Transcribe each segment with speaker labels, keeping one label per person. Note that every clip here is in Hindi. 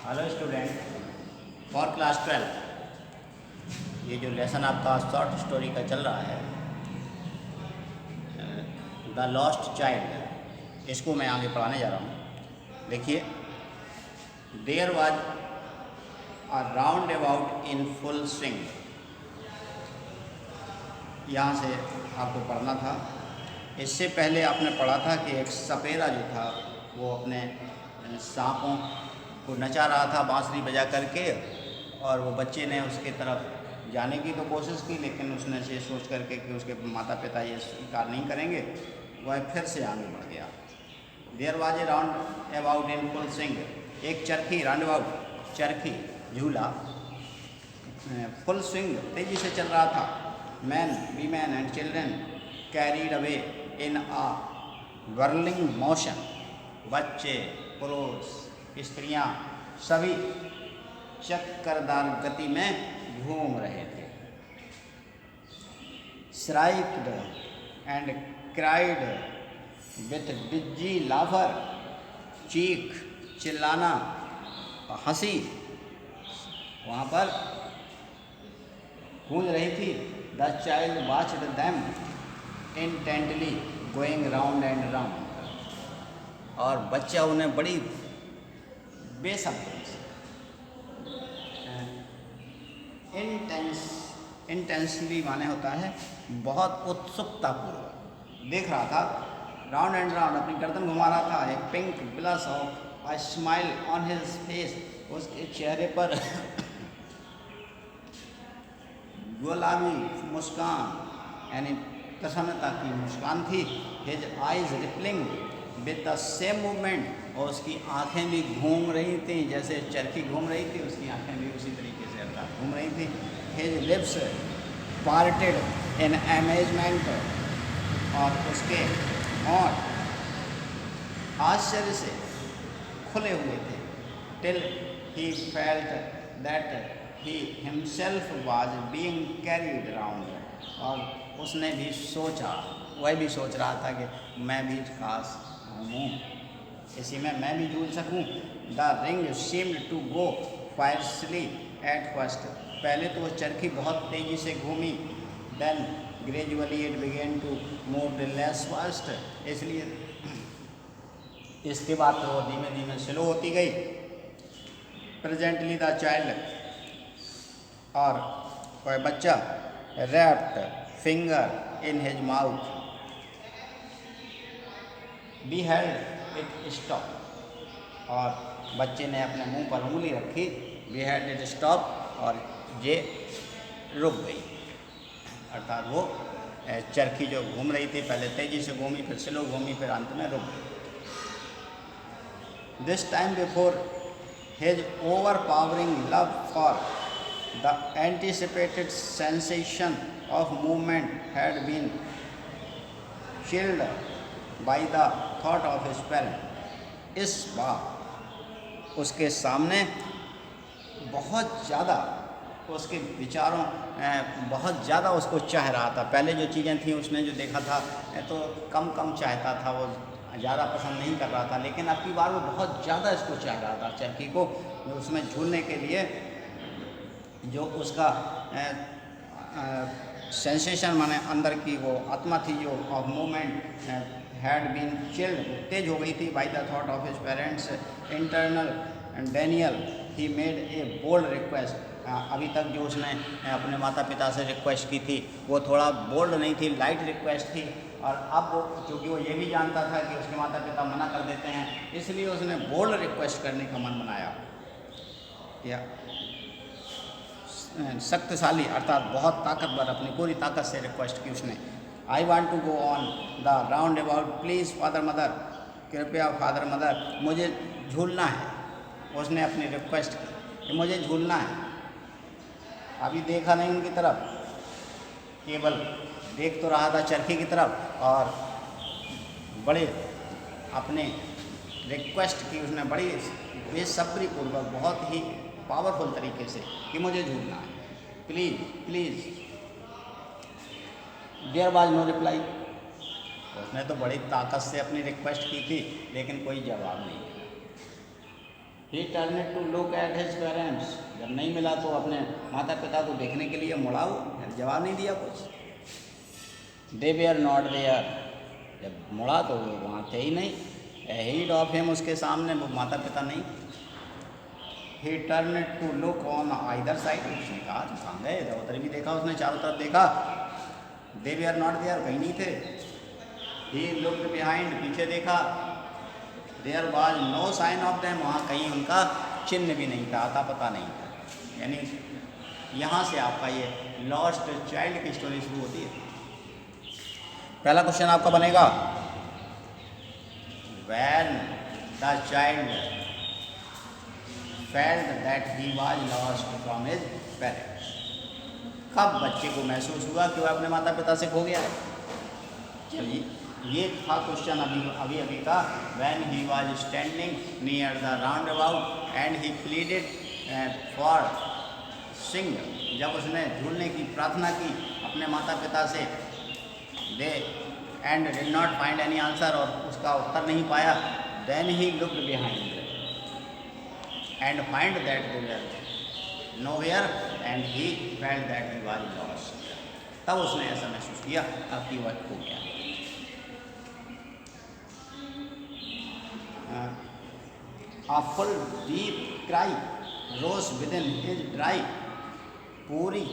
Speaker 1: हेलो स्टूडेंट, फॉर क्लास 12 ये जो लेसन आपका शॉर्ट स्टोरी का चल रहा है द लॉस्ट चाइल्ड, इसको मैं आगे पढ़ाने जा रहा हूँ। देखिए, there was a roundabout in full swing. यहाँ से आपको पढ़ना था। इससे पहले आपने पढ़ा था कि एक सपेरा जो था वो अपने सांपों को नचा रहा था बांसुरी बजा करके, और वो बच्चे ने उसके तरफ जाने की तो कोशिश की, लेकिन उसने ये सोच करके कि उसके माता पिता ये स्वीकार नहीं करेंगे, वह फिर से आगे बढ़ गया। There was a roundabout in full swing. एक चरखी, राउंड अबाउट चरखी, झूला फुल स्विंग तेजी से चल रहा था। Man, women and children carried away in a whirling motion. बच्चे, पुरुष, स्त्रियां सभी चक्करदार गति में घूम रहे थे। श्राइक्ड एंड क्राइड विथ डिजी लाफर। चीख, चिल्लाना, हंसी वहाँ पर गूंज रही थी। The child watched them intently going round and round. और बच्चा उन्हें बड़ी बेसब्री इंटेंसली माने होता है बहुत उत्सुकतापूर्वक देख रहा था। राउंड एंड राउंड अपनी गर्दन घुमा रहा था। एक pink blush of a smile on his face, उसके चेहरे पर गुलाबी मुस्कान यानी प्रसन्नता की मुस्कान थी। His eyes rippling with the same movement, और उसकी आंखें भी घूम रही थी जैसे चरखी घूम रही थी, उसकी आंखें भी उसी तरीके से अर्थात घूम रही थी। His lips parted in amazement, और उसके होंठ आश्चर्य से खुले हुए थे। Till he felt that he himself was being carried around, और उसने भी सोचा, वह भी सोच रहा था कि मैं भी काश हूँ, इसी में मैं भी झूल सकूँ। The ring seemed to go fiercely at first. पहले तो वो चरखी बहुत तेज़ी से घूमी। Then gradually it began to move less fast, इसलिए इसके बाद तो वो धीमे धीमे स्लो होती गई। प्रेजेंटली द चाइल्ड, और वह बच्चा wrapped finger in his mouth be held it stop, और बच्चे ने अपने मुंह पर उंगली रखी। बी हेल्ड इट स्टॉप, और ये रुक गई, अर्थात वो चरखी जो घूम रही थी पहले तेजी से घूमी, फिर स्लो घूमी, फिर अंत में रुक गई। This time before his overpowering love for the anticipated sensation of movement had been chilled by the thought of his parent. इस बार उसके सामने बहुत ज़्यादा उसके विचारों बहुत ज़्यादा उसको चाह रहा था। पहले जो चीज़ें थी उसने जो देखा था तो कम कम चाहता था, वो ज़्यादा पसंद नहीं कर रहा था, लेकिन अब की बार वो बहुत ज़्यादा इसको चाह रहा था चरखी को। उसमें झूलने के लिए जो उसका सेंसेशन माने अंदर की वो आत्मा थी जो of movement had been chilled, तेज हो गई थी। By the thought of his parents internal Daniel he made a bold request. अभी तक जो उसने अपने माता पिता से रिक्वेस्ट की थी वो थोड़ा बोल्ड नहीं थी, लाइट रिक्वेस्ट थी, और अब वो चूँकि वो ये भी जानता था कि उसके माता पिता मना कर देते हैं, इसलिए उसने बोल्ड रिक्वेस्ट करने का मन बनाया। या शक्तिशाली अर्थात बहुत ताकतवर, अपनी पूरी ताकत से रिक्वेस्ट की उसने। I want to go on the round about please father mother, कृपया फादर मदर मुझे झूलना है। उसने अपनी रिक्वेस्ट की कि मुझे झूलना है। अभी देखा नहीं उनकी तरफ, केवल देख तो रहा था चरखी की तरफ, और बड़े अपने रिक्वेस्ट की उसने बड़ी बेसब्री पूर्वक, बहुत ही पावरफुल तरीके से कि मुझे झूलना है, please please. There was no reply. उसने तो बड़ी ताकत से अपनी रिक्वेस्ट की थी, लेकिन कोई जवाब नहीं। He turn to look at his parents, जब नहीं मिला तो अपने माता पिता को देखने के लिए मुड़ा वो, जवाब नहीं दिया कुछ। दे वेयर नॉट देयर, जब मुड़ा तो वो वहाँ थे ही नहीं। हीड ऑफ हिम, उसके सामने वो माता पिता नहीं। He turn to look on either side, उसने कहा तो कहाँ गए, इधर उधर भी देखा उसने, चारों तरफ देखा, दे वेयर नॉट देयर, कहीं नहीं थे। ही लुक्ड बिहाइंड, पीछे देखा, there was no sign of them, वहाँ कहीं उनका चिन्ह भी नहीं था, आता पता नहीं था। यानी यहाँ से आपका ये लॉस्ट चाइल्ड की स्टोरी शुरू होती है। पहला क्वेश्चन आपका बनेगा, when the child felt that he was lost from his parents, कब बच्चे को महसूस हुआ कि वह अपने माता पिता से खो गया है। चलिए, ये था क्वेश्चन अभी का। When he was standing near the round about and he pleaded for sing, जब उसने झूलने की प्रार्थना की अपने माता पिता से, they and did not find any answer, और उसका उत्तर नहीं पाया, then he looked behind and find that they were nowhere and he felt that he was lost, तब उसने ऐसा महसूस किया अब कि वह खो गया। A full deep cry rose within his dry, पूरी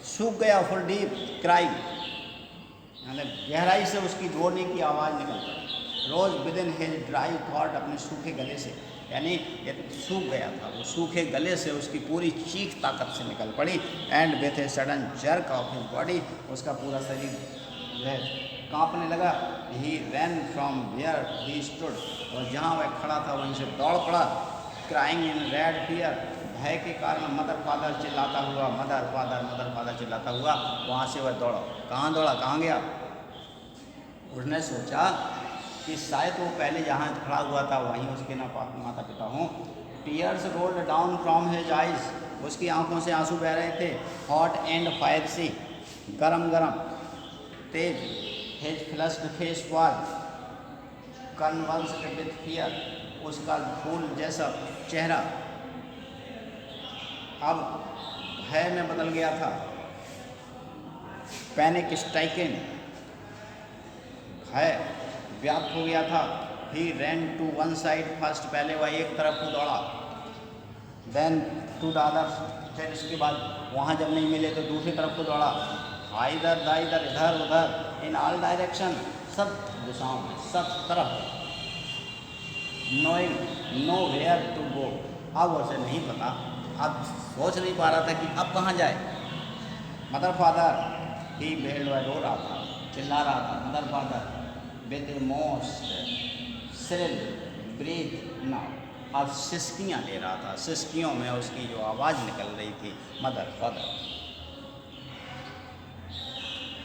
Speaker 1: सूख गया, फुल डीप क्राई, मतलब गहराई से उसकी रोने की आवाज़ निकल पड़ी। रोज विदिन हिज ड्राई थॉट, अपने सूखे गले से, यानी ये सूख गया था, वो सूखे गले से उसकी पूरी चीख ताकत से निकल पड़ी। And with a sudden jerk of his body, उसका पूरा शरीर जो है काँपने लगा। He ran from where he stood, और जहाँ वह खड़ा था वहीं से दौड़ पड़ा। क्राइंग इन रेड फियर, भय के कारण मदर फादर चिल्लाता हुआ, मदर फादर चिल्लाता हुआ वहाँ से वह दौड़ा। कहाँ दौड़ा, कहाँ गया? उसने सोचा कि शायद वो पहले जहाँ खड़ा हुआ था वहीं उसके ना माता पिता हों। Tears rolled down from his eyes, उसकी आंखों से आंसू बह रहे थे। हॉट एंड फायर सी, गरम गरम तेज। His flushed face was convulsed with fear, उसका फूल जैसा चेहरा अब भय में बदल गया था। पैनिक स्ट्राइकन, भय व्याप्त हो गया था। He ran to one side first, पहले वह एक तरफ को दौड़ा, देन टू द अदर, फिर इसके बाद वहाँ जब नहीं मिले तो दूसरी तरफ को दौड़ा। इधर दाइधर, इधर उधर, इन ऑल डायरेक्शन, सब दिशाओं में, सब तरफ। Knowing nowhere to go, अब उसे नहीं पता, अब सोच नहीं पा रहा था कि अब कहाँ जाए। मदर फादर, ही बेल्ड, वह रो रहा था, चिल्ला रहा था। Mother father with most shrill breath now, अब सिसकियाँ ले रहा था, सिसकियों में उसकी जो आवाज़ निकल रही थी, mother father.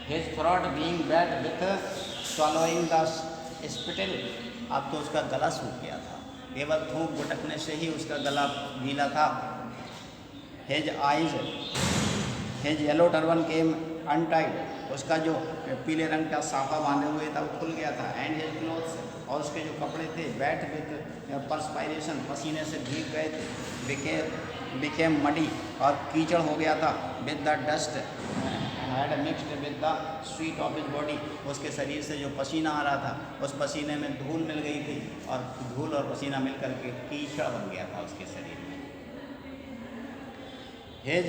Speaker 1: His throat being wet with swallowing the spittle, अब तो उसका गला सूख गया था, केवल थूक गुटकने से ही उसका गला गीला था। His eyes, his yellow turban came untied, उसका जो पीले रंग का साफा बांधे हुए था वो खुल गया था। एंड हिज क्लोथ्स, और उसके जो कपड़े थे, वेट विथ परस्पायरेशन, पसीने से भीग गए थे। बिकेम मडी, और कीचड़ हो गया था। With the dust had mixed with the sweet of his body, उसके शरीर से जो पसीना आ रहा था उस पसीने में धूल मिल गई थी, और धूल और पसीना मिल करके कीचड़ बन गया था उसके शरीर में। His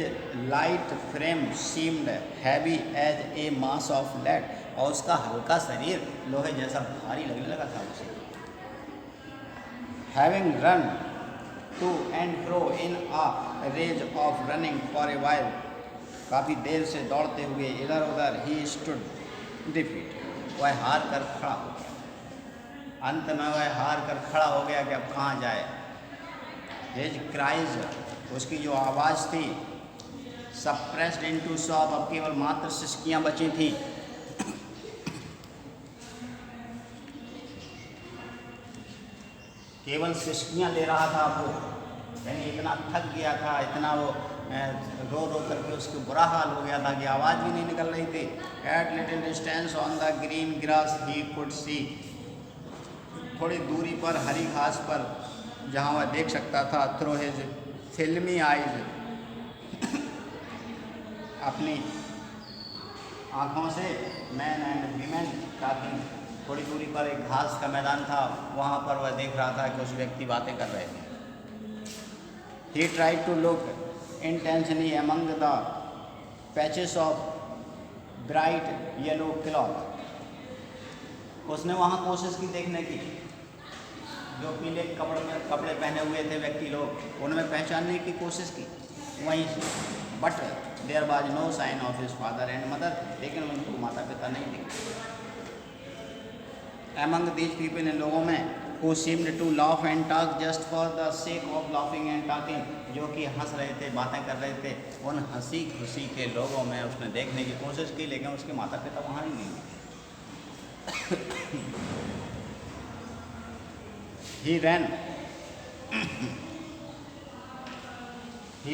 Speaker 1: light frame seemed heavy as a mass of lead, और उसका हल्का शरीर लोहे जैसा भारी लगने लगा था उसे। Having run to and fro in a rage of running for a while, काफ़ी देर से दौड़ते हुए इधर उधर, ही स्टूड डिफीट, वह हार कर खड़ा हो गया। अंत में वह हार कर खड़ा हो गया कि अब कहाँ जाए। हिज क्राइज, उसकी जो आवाज़ थी, सप्रेस्ड इनटू सॉब, अब केवल मात्र सिसकियाँ बची थी। केवल सिसकियाँ ले रहा था वो, यानी इतना थक गया था, इतना वो रो रो करके उसको बुरा हाल हो गया था कि आवाज़ भी नहीं निकल रही थी। At little distance on the green grass he could see, थोड़ी दूरी पर हरी घास पर जहाँ वह देख सकता था थ्रू हिज फिल्मी आइज, अपनी आँखों से, मैन एंड वीमेन टॉकिंग। थोड़ी दूरी पर एक घास का मैदान था, वहाँ पर वह देख रहा था कि उस व्यक्ति बातें कर रहे थे। He tried to look intentionally among the patches of bright yellow cloth. उसने वहाँ कोशिश की देखने की, जो पीले कपड़े पहने हुए थे व्यक्ति लोग, उनमें पहचानने की कोशिश की वहीं से। But there was no sign of his father and mother, लेकिन उनको माता पिता नहीं दिखे। एमंग दीज पीपल, इन लोगों में, who seemed to laugh and talk just for the sake of laughing and talking, जो कि हंस रहे थे, बातें कर रहे थे, उन हंसी खुशी के लोगों में उसने देखने की कोशिश की, लेकिन उसके माता पिता वहाँ ही नहीं। He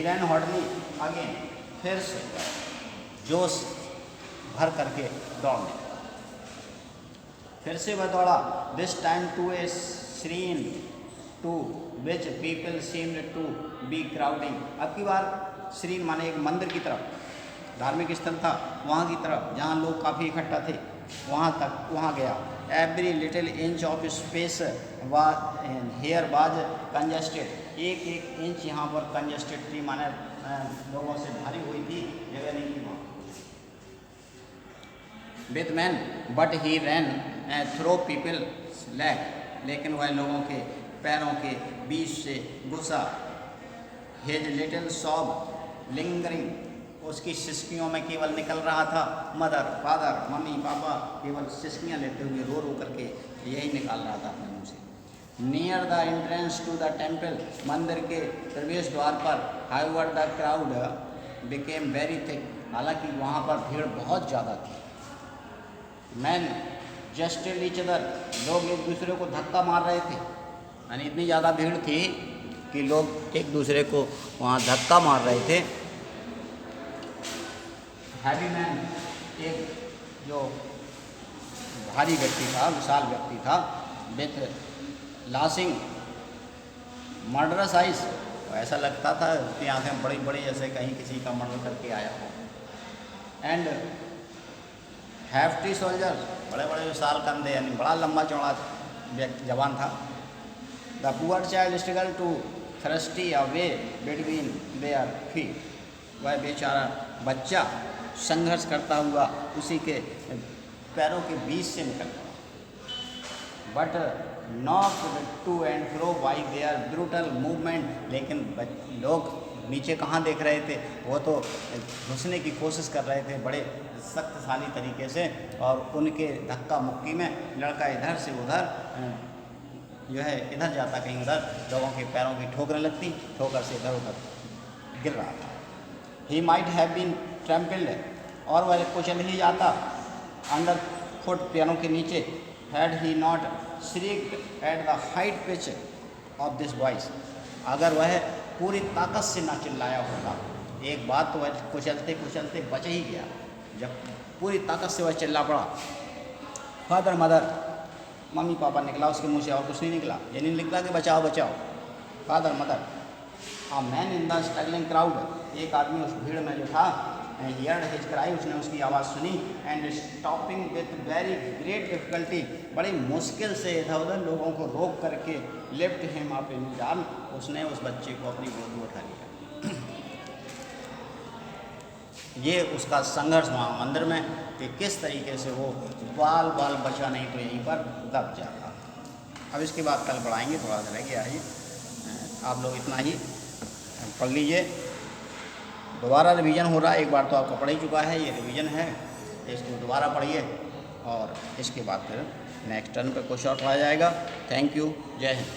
Speaker 1: ran hotly again, फिर से जोश भर करके दौड़ने, फिर से वह दौड़ा। This time to a shrine to which people seemed to be crowding. अब की बार श्रीन माने एक मंदिर की तरफ, धार्मिक स्थल था, वहाँ की तरफ जहाँ लोग काफ़ी इकट्ठा थे, वहाँ गया। Every little inch of space here was congested, एक एक इंच यहाँ पर कंजेस्टेड थी, माने लोगों से भरी हुई थी, जगह नहीं थी वहाँ। With man but he ran through people leg, लेकिन वह लोगों के पैरों के बीच से घुसा। हिज लिटिल सॉब लिंगरिंग, उसकी सिसकियों में केवल निकल रहा था। मदर फादर, मम्मी पापा, केवल सिसकियाँ लेते हुए रो रो करके यही निकाल रहा था अपने मुँह से। Near the entrance to the temple, मंदिर के प्रवेश द्वार पर, however the crowd became very thick, हालांकि वहाँ पर भीड़ बहुत ज़्यादा थी। मैन जस्टेड ईच अदर, लोग एक दूसरे को धक्का मार रहे थे, यानी इतनी ज़्यादा भीड़ थी कि लोग एक दूसरे को वहाँ धक्का मार रहे थे। हैवी मैन, एक जो भारी व्यक्ति था, विशाल व्यक्ति था, विथ लासिंग मर्डरस आइज, ऐसा लगता था कि आंखें बड़ी बड़ी, जैसे कहीं किसी का मर्डर करके आया हो। एंड हैफ्टी सोल्जर, बड़े बड़े विशाल कंधे, यानी बड़ा लंबा चौड़ा जवान था। The poor child struggle to thrust a way between their feet, वह बेचारा बच्चा संघर्ष करता हुआ उसी के पैरों के बीच से निकल पड़ा। But not to and fro by their brutal movement, लेकिन लोग नीचे कहाँ देख रहे थे, वो तो घुसने की कोशिश कर रहे थे बड़े शक्तिशाली तरीके से, और उनके धक्का मुक्की में लड़का इधर से उधर जो है, इधर जाता कहीं उधर, लोगों के पैरों की ठोकरें लगती, ठोकर से इधर उधर गिर रहा था। He might have been trampled, और वह कुचल ही जाता अंडर फुट, पैरों के नीचे। Had he not shrieked at the height pitch of this voice, अगर वह पूरी ताकत से ना चिल्लाया होता। एक बात तो वह कुचलते कुचलते बच ही गया, जब पूरी ताकत से वह चिल्ला पड़ा। फादर मदर, मम्मी पापा निकला उसके मुँह से, और कुछ नहीं निकला, ये नहीं निकला कि बचाओ बचाओ। Father mother, a man in the struggling crowd, एक आदमी उस भीड़ में जो था, हियर्ड हिज क्राई, उसने उसकी आवाज़ सुनी। And stopping with very great difficulty, बड़ी मुश्किल से इधर उधर लोगों को रोक करके, lift him up in his arm, उसने उस बच्चे को अपनी गोद में उठा लिया। ये उसका संघर्ष वहाँ मंदिर में, कि किस तरीके से वो बाल बाल बचा नहीं तो यहीं पर दब जाता। अब इसके बाद कल बढ़ाएंगे, थोड़ा सा रह गया है, आप लोग इतना ही पढ़ लीजिए। दोबारा रिवीजन हो रहा है, एक बार तो आपका पढ़ ही चुका है, ये रिवीजन है, इसको दोबारा पढ़िए, और इसके बाद फिर नेक्स्ट टर्न पे कुछ और पढ़ा जाएगा। थैंक यू, जय हिंद।